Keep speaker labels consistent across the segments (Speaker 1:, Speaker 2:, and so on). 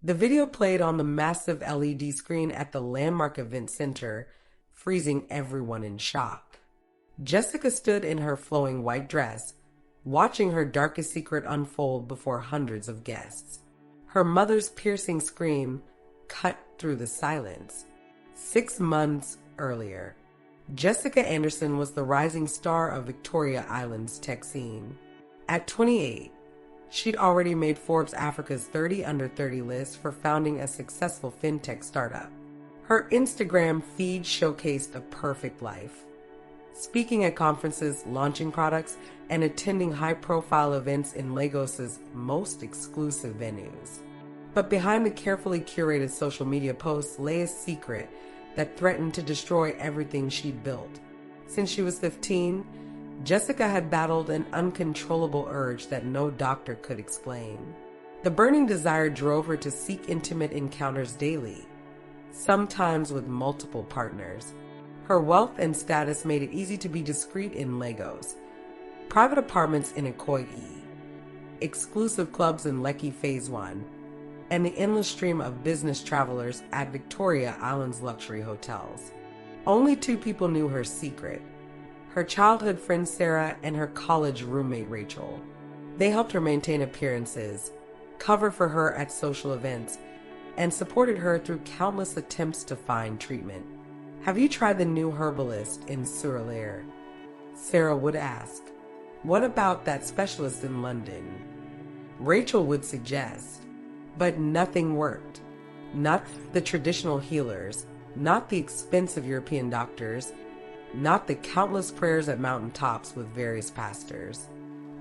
Speaker 1: The video played on the massive LED screen at the landmark event center, freezing everyone in shock. Jessica stood in her flowing white dress, watching her darkest secret unfold before hundreds of guests. Her mother's piercing scream cut through the silence. 6 months earlier, Jessica Anderson was the rising star of Victoria Island's tech scene. At 28, she'd already made Forbes Africa's 30 Under 30 list for founding a successful fintech startup. Her Instagram feed showcased a perfect life, speaking at conferences, launching products, and attending high-profile events in Lagos's most exclusive venues. But behind the carefully curated social media posts lay a secret that threatened to destroy everything she'd built. Since she was 15, Jessica had battled an uncontrollable urge that no doctor could explain. The burning desire drove her to seek intimate encounters daily, sometimes with multiple partners. Her wealth and status made it easy to be discreet in Lagos. Private apartments in Ikoyi, exclusive clubs in Lekki Phase 1, and the endless stream of business travelers at Victoria Island's luxury hotels. Only 2 people knew her secret: her childhood friend Sarah and her college roommate Rachel. They helped her maintain appearances, cover for her at social events, and supported her through countless attempts to find treatment. "Have you tried the new herbalist in Surulere?" Sarah would ask. "What about that specialist in London?" Rachel would suggest. But nothing worked. Not the traditional healers, not the expensive European doctors, not the countless prayers at mountaintops with various pastors.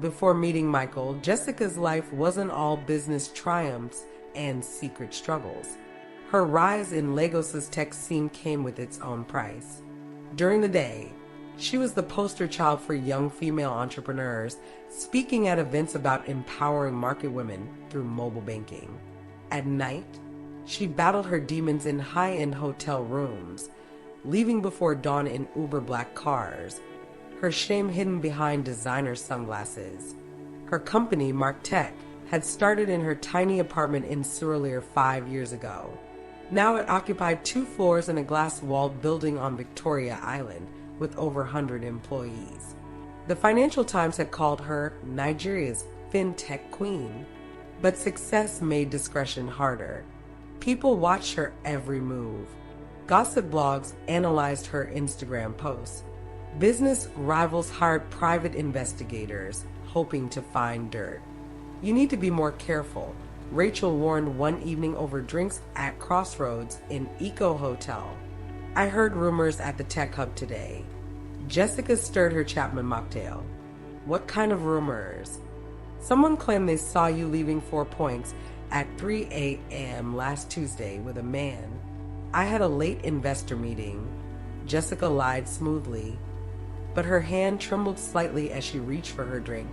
Speaker 1: Before meeting Michael, Jessica's life wasn't all business triumphs and secret struggles. Her rise in Lagos's tech scene came with its own price. During the day, she was the poster child for young female entrepreneurs, speaking at events about empowering market women through mobile banking. At night, she battled her demons in high-end hotel rooms, leaving before dawn in uber-black cars, her shame hidden behind designer sunglasses. Her company, Mark Tech, had started in her tiny apartment in Surulere 5 years ago. Now it occupied 2 floors in a glass-walled building on Victoria Island with over 100 employees. The Financial Times had called her Nigeria's fintech queen. But success made discretion harder. People watched her every move. Gossip blogs analyzed her Instagram posts. Business rivals hired private investigators, hoping to find dirt. "You need to be more careful," Rachel warned one evening over drinks at Crossroads in Eco Hotel. "I heard rumors at the tech hub today." Jessica stirred her Chapman mocktail. "What kind of rumors?" "Someone claimed they saw you leaving 4 Points at 3 a.m. last Tuesday with a man." "I had a late investor meeting," Jessica lied smoothly, but her hand trembled slightly as she reached for her drink.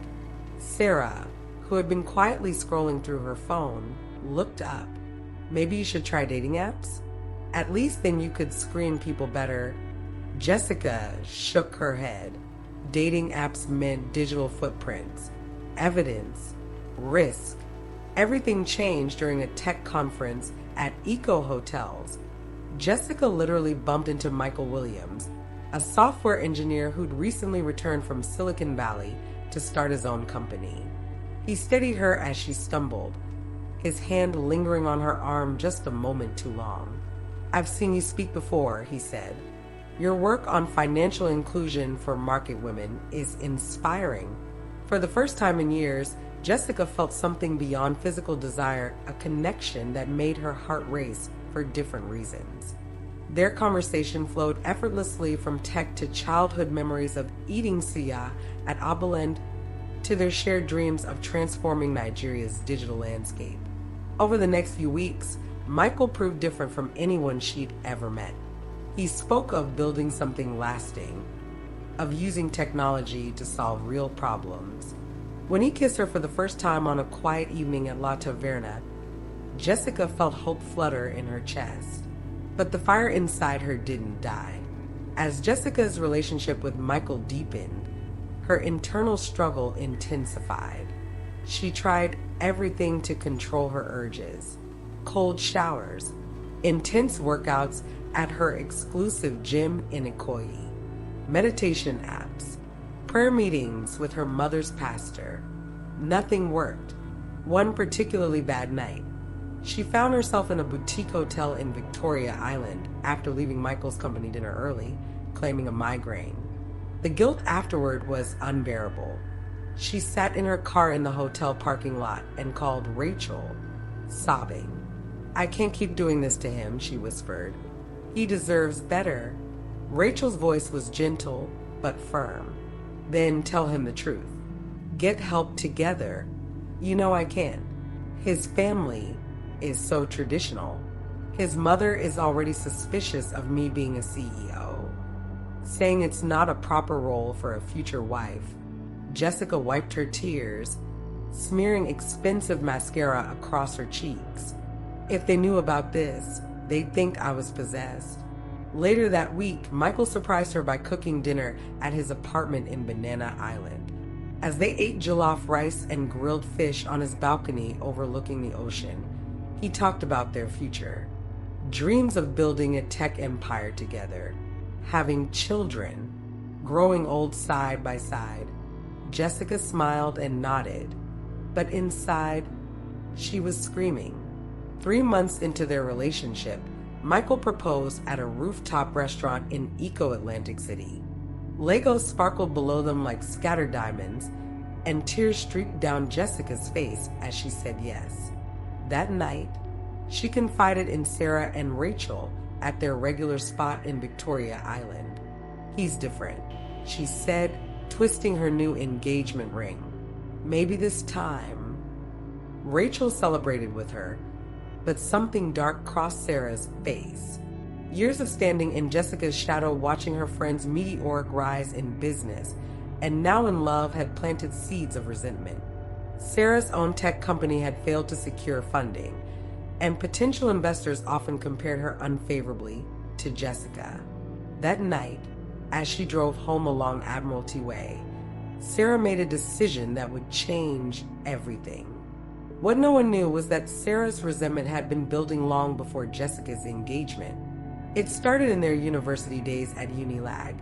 Speaker 1: Sarah, who had been quietly scrolling through her phone, looked up. "Maybe you should try dating apps? At least then you could screen people better." Jessica shook her head. Dating apps meant digital footprints, evidence, risk. Everything changed during a tech conference at Eco Hotels. Jessica literally bumped into Michael Williams, a software engineer who'd recently returned from Silicon Valley to start his own company. He steadied her as she stumbled, his hand lingering on her arm just a moment too long. "I've seen you speak before," he said. "Your work on financial inclusion for market women is inspiring." For the first time in years, Jessica felt something beyond physical desire, a connection that made her heart race for different reasons. Their conversation flowed effortlessly from tech to childhood memories of eating suya at Abaland to their shared dreams of transforming Nigeria's digital landscape. Over the next few weeks, Michael proved different from anyone she'd ever met. He spoke of building something lasting, of using technology to solve real problems. When he kissed her for the first time on a quiet evening at La Taverna, Jessica felt hope flutter in her chest. But the fire inside her didn't die. As Jessica's relationship with Michael deepened, her internal struggle intensified. She tried everything to control her urges. cold showers, intense workouts at her exclusive gym in Ikoyi, meditation apps, prayer meetings with her mother's pastor. Nothing worked. One particularly bad night, she found herself in a boutique hotel in Victoria Island after leaving Michael's company dinner early, claiming a migraine. The guilt afterward was unbearable. She sat in her car in the hotel parking lot and called Rachel, sobbing. "I can't keep doing this to him," she whispered. "He deserves better." Rachel's voice was gentle but firm. "Then tell him the truth. Get help together. You know I can't. His family is so traditional. His mother is already suspicious of me being a CEO, saying it's not a proper role for a future wife." Jessica wiped her tears, smearing expensive mascara across her cheeks. "If they knew about this, they'd think I was possessed." Later that week, Michael surprised her by cooking dinner at his apartment in Banana Island. As they ate jollof rice and grilled fish on his balcony overlooking the ocean, he talked about their future. Dreams of building a tech empire together, having children, growing old side by side. Jessica smiled and nodded, but inside, she was screaming. 3 months into their relationship, Michael proposed at a rooftop restaurant in Atlantic City. Legos sparkled below them like scattered diamonds, and tears streaked down Jessica's face as she said yes. That night, she confided in Sarah and Rachel at their regular spot in Victoria Island. "He's different," she said, twisting her new engagement ring. "Maybe this time." Rachel celebrated with her, but something dark crossed Sarah's face. Years of standing in Jessica's shadow, watching her friend's meteoric rise in business and now in love, had planted seeds of resentment. Sarah's own tech company had failed to secure funding, and potential investors often compared her unfavorably to Jessica. That night, as she drove home along Admiralty Way, Sarah made a decision that would change everything. What no one knew was that Sarah's resentment had been building long before Jessica's engagement. It started in their university days at Unilag,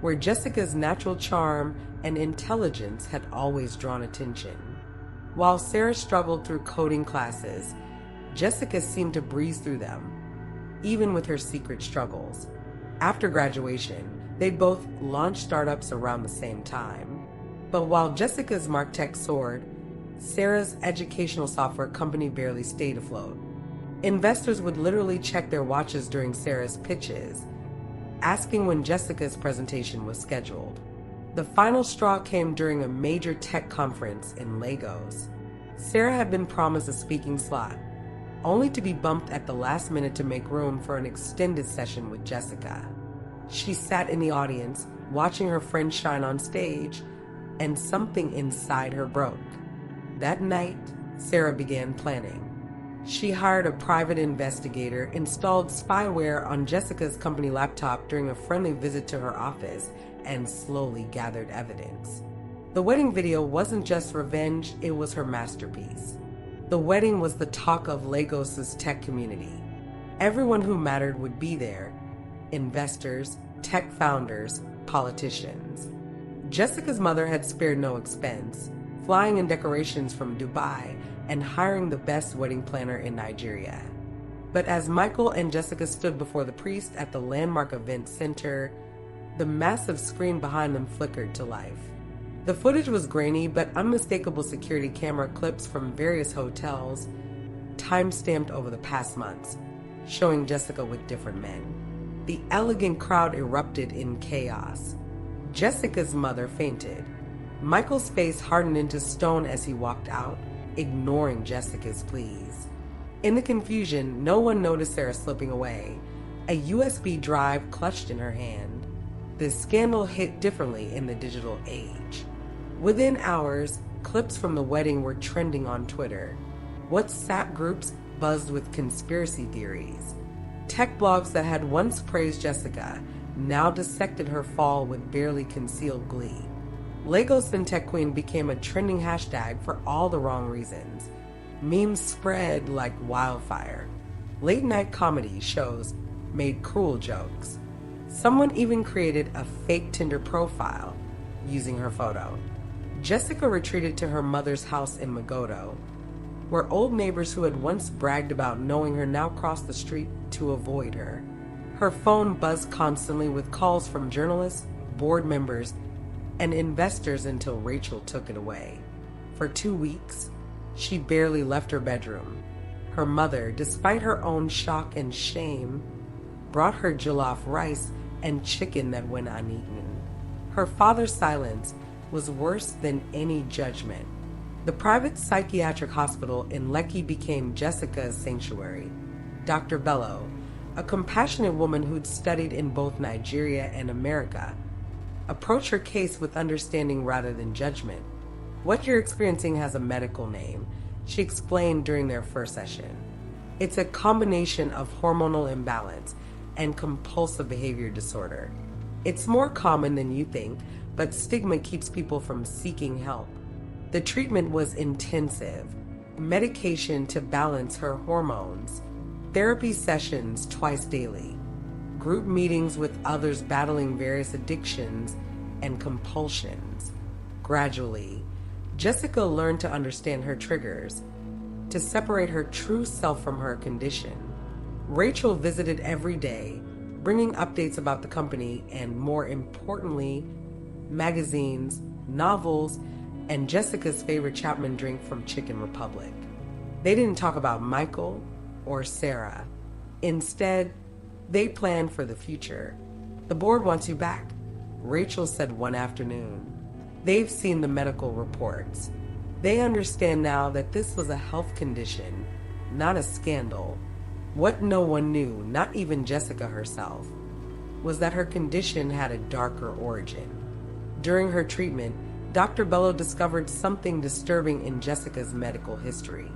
Speaker 1: where Jessica's natural charm and intelligence had always drawn attention. While Sarah struggled through coding classes, Jessica seemed to breeze through them, even with her secret struggles. After graduation, they both launched startups around the same time. But while Jessica's MarTech soared, Sarah's educational software company barely stayed afloat. Investors would literally check their watches during Sarah's pitches, asking when Jessica's presentation was scheduled. The final straw came during a major tech conference in Lagos. Sarah had been promised a speaking slot, only to be bumped at the last minute to make room for an extended session with Jessica. She sat in the audience, watching her friend shine on stage, and something inside her broke. That night, Sarah began planning. She hired a private investigator, installed spyware on Jessica's company laptop during a friendly visit to her office, and slowly gathered evidence. The wedding video wasn't just revenge, it was her masterpiece. The wedding was the talk of Lagos's tech community. Everyone who mattered would be there: investors, tech founders, politicians. Jessica's mother had spared no expense, flying in decorations from Dubai and hiring the best wedding planner in Nigeria. But as Michael and Jessica stood before the priest at the landmark event center, the massive screen behind them flickered to life. The footage was grainy, but unmistakable security camera clips from various hotels, time-stamped over the past months, showing Jessica with different men. The elegant crowd erupted in chaos. Jessica's mother fainted. Michael's face hardened into stone as he walked out, ignoring Jessica's pleas. In the confusion, no one noticed Sarah slipping away, a USB drive clutched in her hand. The scandal hit differently in the digital age. Within hours, clips from the wedding were trending on Twitter. WhatsApp groups buzzed with conspiracy theories. Tech blogs that had once praised Jessica now dissected her fall with barely concealed glee. Lagos FinTech Queen became a trending hashtag for all the wrong reasons. Memes spread like wildfire. Late-night comedy shows made cruel jokes. Someone even created a fake Tinder profile using her photo. Jessica retreated to her mother's house in Magodo, where old neighbors who had once bragged about knowing her now crossed the street to avoid her. Her phone buzzed constantly with calls from journalists, board members, and investors until Rachel took it away. For 2 weeks, she barely left her bedroom. Her mother, despite her own shock and shame, brought her jollof rice and chicken that went uneaten. Her father's silence was worse than any judgment. The private psychiatric hospital in Lekki became Jessica's sanctuary. Dr. Bello, a compassionate woman who'd studied in both Nigeria and America, approached her case with understanding rather than judgment. What you're experiencing has a medical name, she explained during their first session. It's a combination of hormonal imbalance and compulsive behavior disorder. It's more common than you think, but stigma keeps people from seeking help. The treatment was intensive: medication to balance her hormones, therapy sessions twice daily, group meetings with others battling various addictions and compulsions. Gradually, Jessica learned to understand her triggers, to separate her true self from her condition. Rachel visited every day, bringing updates about the company and, more importantly, magazines, novels, and Jessica's favorite Chapman drink from Chicken Republic. They didn't talk about Michael or Sarah. Instead, they planned for the future. "The board wants you back," Rachel said one afternoon. "They've seen the medical reports. They understand now that this was a health condition, not a scandal. What no one knew, not even Jessica herself, was that her condition had a darker origin. During her treatment, Dr. Bello discovered something disturbing in Jessica's medical history.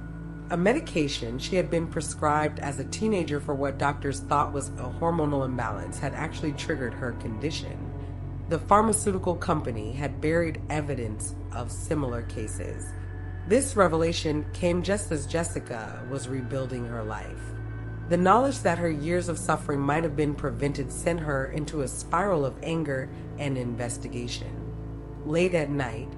Speaker 1: A medication she had been prescribed as a teenager for what doctors thought was a hormonal imbalance had actually triggered her condition. The pharmaceutical company had buried evidence of similar cases. This revelation came just as Jessica was rebuilding her life. The knowledge that her years of suffering might have been prevented sent her into a spiral of anger and investigation. Late at night,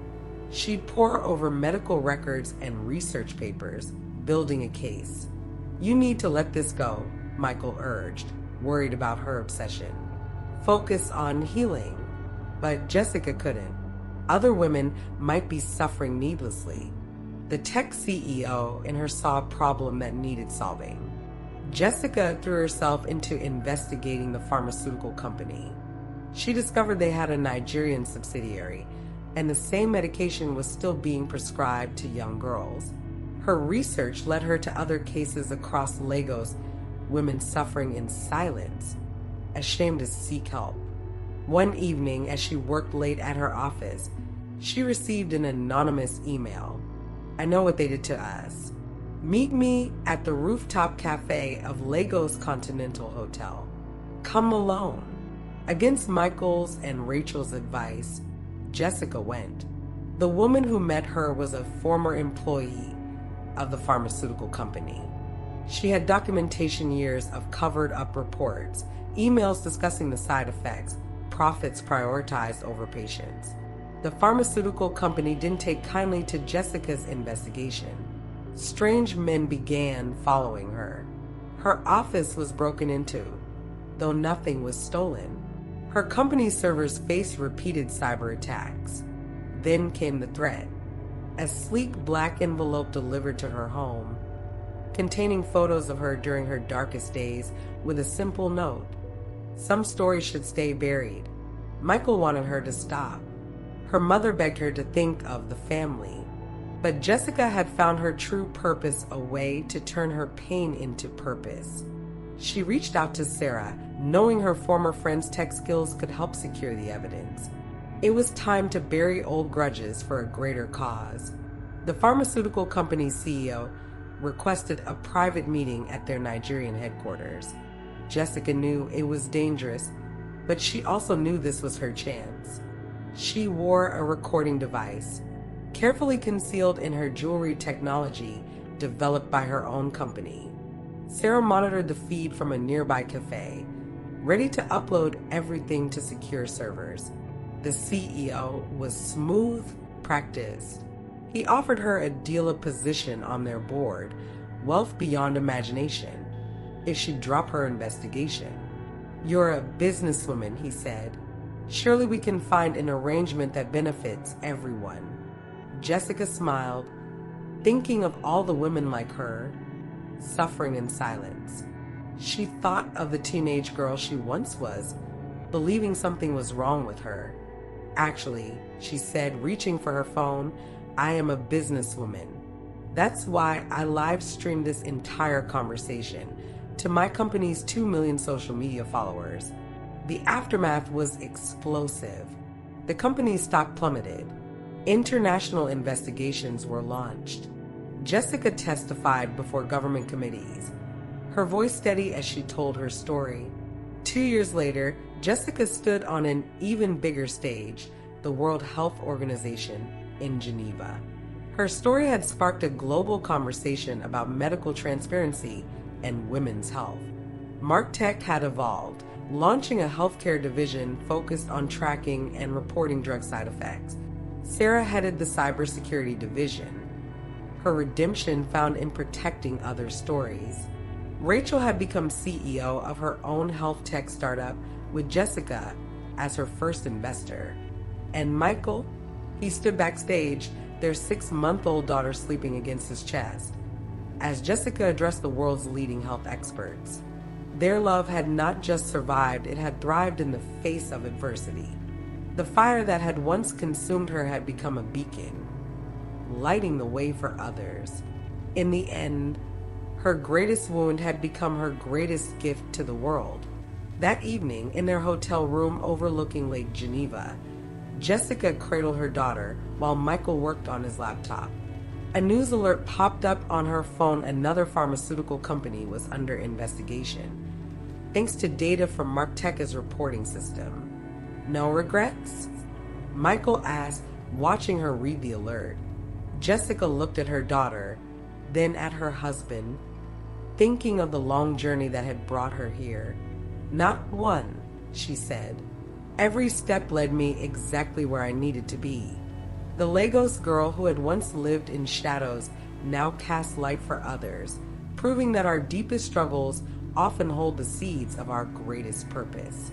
Speaker 1: she'd pore over medical records and research papers, building a case. "You need to let this go," Michael urged, worried about her obsession. "Focus on healing." But Jessica couldn't. Other women might be suffering needlessly. The tech CEO in her saw a problem that needed solving. Jessica threw herself into investigating the pharmaceutical company. She discovered they had a Nigerian subsidiary, and the same medication was still being prescribed to young girls. Her research led her to other cases across Lagos, women suffering in silence, ashamed to seek help. One evening, as she worked late at her office, she received an anonymous email. "I know what they did to us. Meet me at the rooftop cafe of Lagos Continental Hotel. Come alone." Against Michael's and Rachel's advice, Jessica went. The woman who met her was a former employee of the pharmaceutical company. She had documentation years of covered-up reports, emails discussing the side effects, profits prioritized over patients. The pharmaceutical company didn't take kindly to Jessica's investigation. Strange men began following her. Her office was broken into, though nothing was stolen. Her company's servers faced repeated cyber attacks. Then came the threat: a sleek black envelope delivered to her home, containing photos of her during her darkest days with a simple note: "Some stories should stay buried." Michael wanted her to stop. Her mother begged her to think of the family. But Jessica had found her true purpose, a way to turn her pain into purpose. She reached out to Sarah, knowing her former friend's tech skills could help secure the evidence. It was time to bury old grudges for a greater cause. The pharmaceutical company's CEO requested a private meeting at their Nigerian headquarters. Jessica knew it was dangerous, but she also knew this was her chance. She wore a recording device, carefully concealed in her jewelry technology developed by her own company. Sarah monitored the feed from a nearby cafe, ready to upload everything to secure servers. The CEO was smooth, practiced. He offered her a deal of position on their board, wealth beyond imagination, if she'd drop her investigation. "You're a businesswoman," he said. "Surely we can find an arrangement that benefits everyone." Jessica smiled, thinking of all the women like her, suffering in silence. She thought of the teenage girl she once was, believing something was wrong with her. "Actually," she said, reaching for her phone, "I am a businesswoman. That's why I live-streamed this entire conversation to my company's 2 million social media followers." The aftermath was explosive. The company's stock plummeted. International investigations were launched. Jessica testified before government committees, her voice steady as she told her story. 2 years later, Jessica stood on an even bigger stage, the World Health Organization in Geneva. Her story had sparked a global conversation about medical transparency and women's health. MarkTech had evolved, launching a healthcare division focused on tracking and reporting drug side effects. Sarah headed the cybersecurity division, her redemption found in protecting others' stories. Rachel had become CEO of her own health tech startup with Jessica as her first investor. And Michael, he stood backstage, their 6-month-old daughter sleeping against his chest, as Jessica addressed the world's leading health experts. Their love had not just survived, it had thrived in the face of adversity. The fire that had once consumed her had become a beacon, lighting the way for others. In the end, her greatest wound had become her greatest gift to the world. That evening, in their hotel room overlooking Lake Geneva, Jessica cradled her daughter while Michael worked on his laptop. A news alert popped up on her phone. Another pharmaceutical company was under investigation, thanks to data from MarkTech's reporting system. "No regrets?" Michael asked, watching her read the alert. Jessica looked at her daughter, then at her husband, thinking of the long journey that had brought her here. "Not one," she said. "Every step led me exactly where I needed to be." The Lagos girl who had once lived in shadows now cast light for others, proving that our deepest struggles often hold the seeds of our greatest purpose.